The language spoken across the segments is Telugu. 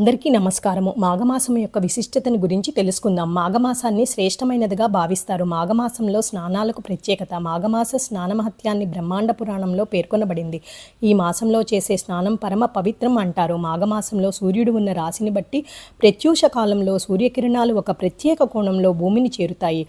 అందరికీ నమస్కారము. మాఘమాసం యొక్క విశిష్టతను గురించి తెలుసుకుందాం. మాఘమాసాన్ని శ్రేష్టమైనదిగా భావిస్తారు. మాఘమాసంలో స్నానాలకు ప్రత్యేకత. మాఘమాస స్నానమహత్యాన్ని బ్రహ్మాండ పురాణంలో పేర్కొనబడింది. ఈ మాసంలో చేసే స్నానం పరమ పవిత్రం అంటారు. మాఘమాసంలో సూర్యుడు ఉన్న రాశిని బట్టి ప్రత్యూష కాలంలో సూర్యకిరణాలు ఒక ప్రత్యేక కోణంలో భూమిని చేరుతాయి.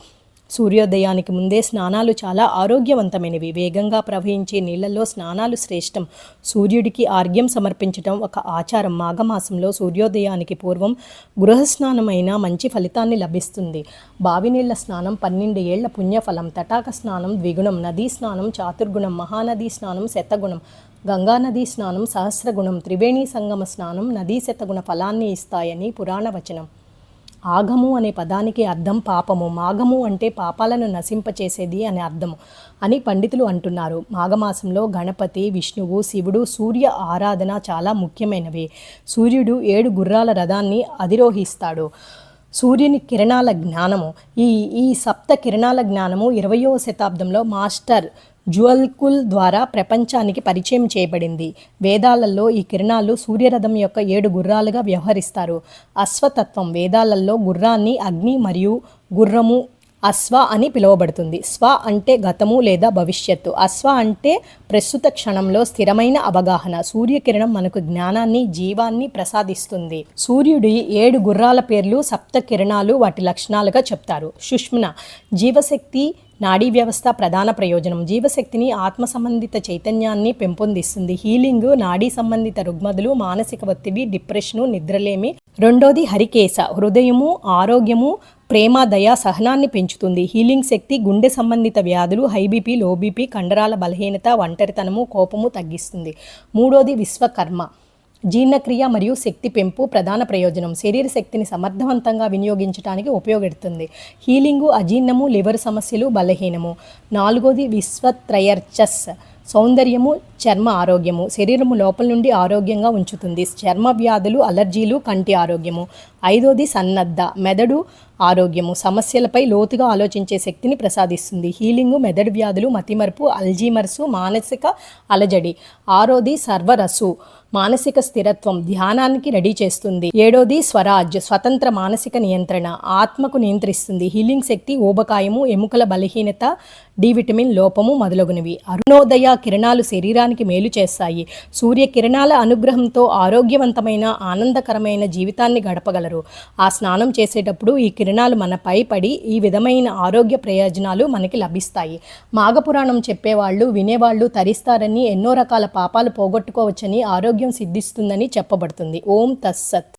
సూర్యోదయానికి ముందే స్నానాలు చాలా ఆరోగ్యవంతమైనవి. వేగంగా ప్రవహించే నీళ్లలో స్నానాలు శ్రేష్టం. సూర్యుడికి ఆర్ఘ్యం సమర్పించడం ఒక ఆచారం. మాఘమాసంలో సూర్యోదయానికి పూర్వం గృహస్నానమైన మంచి ఫలితాన్ని లభిస్తుంది. బావి నీళ్ల స్నానం 12 ఏళ్ల పుణ్యఫలం. తటాక స్నానం ద్విగుణం, నదీ స్నానం చాతుర్గుణం, మహానదీ స్నానం శతగుణం, గంగానదీ స్నానం సహస్రగుణం, త్రివేణీ సంగమ స్నానం నదీ శతగుణ ఫలాన్ని ఇస్తాయని పురాణ వచనం. ఆగము అనే పదానికి అర్థం పాపము. మాఘము అంటే పాపాలను నశింపచేసేది అనే అర్థము అని పండితులు అంటున్నారు. మాఘమాసంలో గణపతి, విష్ణువు, శివుడు, సూర్య ఆరాధన చాలా ముఖ్యమైనవి. సూర్యుడు 7 గుర్రాల రథాన్ని అధిరోహిస్తాడు. సూర్యుని కిరణాల జ్ఞానము. ఈ సప్త కిరణాల జ్ఞానము 20వ శతాబ్దంలో మాస్టర్ జ్యువల్కుల్ ద్వారా ప్రపంచానికి పరిచయం చేయబడింది. వేదాలలో ఈ కిరణాలు సూర్యరథం యొక్క 7 గుర్రాలుగా వ్యవహరిస్తారు. అశ్వతత్వం. వేదాలలో గుర్రాన్ని అగ్ని మరియు గుర్రము అశ్వ అని పిలువబడుతుంది. స్వ అంటే గతము లేదా భవిష్యత్తు. అశ్వ అంటే ప్రస్తుత క్షణంలో స్థిరమైన అవగాహన. సూర్యకిరణం మనకు జ్ఞానాన్ని, జీవాన్ని ప్రసాదిస్తుంది. సూర్యుడి 7 గుర్రాల పేర్లు, సప్త కిరణాలు వాటి లక్షణాలుగా చెప్తారు. సుష్మ్న. జీవశక్తి, నాడీ వ్యవస్థ ప్రధాన ప్రయోజనం. జీవశక్తిని, ఆత్మ సంబంధిత చైతన్యాన్ని పెంపొందిస్తుంది. హీలింగ్, నాడీ సంబంధిత రుగ్మతులు, మానసిక ఒత్తిడి, డిప్రెషను, నిద్రలేమి. రెండోది హరికేశ. హృదయము, ఆరోగ్యము, ప్రేమ, దయ, సహనాన్ని పెంచుతుంది. హీలింగ్ శక్తి, గుండె సంబంధిత వ్యాధులు, హై బీపీ, లో బీపీ, కండరాల బలహీనత, ఒంటరితనము, కోపము తగ్గిస్తుంది. మూడోది విశ్వకర్మ. జీర్ణక్రియ మరియు శక్తి పెంపు ప్రధాన ప్రయోజనం. శరీర శక్తిని సమర్థవంతంగా వినియోగించడానికి ఉపయోగపడుతుంది. హీలింగు, అజీర్ణము, లివర్ సమస్యలు, బలహీనము. నాలుగోది విశ్వత్రయర్చస్. సౌందర్యము, చర్మ ఆరోగ్యము. శరీరము లోపల నుండి ఆరోగ్యంగా ఉంచుతుంది. చర్మ వ్యాధులు, అలర్జీలు, కంటి ఆరోగ్యము. ఐదోది సన్నద్ధ. మెదడు ఆరోగ్యము. సమస్యలపై లోతుగా ఆలోచించే శక్తిని ప్రసాదిస్తుంది. హీలింగు, మెదడు వ్యాధులు, మతిమరుపు, అల్జీమర్సు, మానసిక అలజడి. ఆరోది సర్వరసు. మానసిక స్థిరత్వం, ధ్యానానికి రెడీ చేస్తుంది. ఏడోది స్వరాజ్. స్వతంత్ర మానసిక నియంత్రణ, ఆత్మకు నియంత్రిస్తుంది. హీలింగ్ శక్తి, ఊబకాయము, ఎముకల బలహీనత, డి విటమిన్ లోపము మొదలగునవి. అరుణోదయ కిరణాలు శరీరానికి మేలు చేస్తాయి. సూర్య కిరణాల అనుగ్రహంతో ఆరోగ్యవంతమైన, ఆనందకరమైన జీవితాన్ని గడపగలరు. ఆ స్నానం చేసేటప్పుడు ఈ కిరణాలు మనపై పడి ఈ విధమైన ఆరోగ్య ప్రయోజనాలు మనకి లభిస్తాయి. మాఘపురాణం చెప్పేవాళ్ళు, వినేవాళ్ళు తరిస్తారని, ఎన్నో రకాల పాపాలు పోగొట్టుకోవచ్చని, ఆరోగ్యం సిద్ధిస్తుందని చెప్పబడుతుంది. ఓం తస్సత్.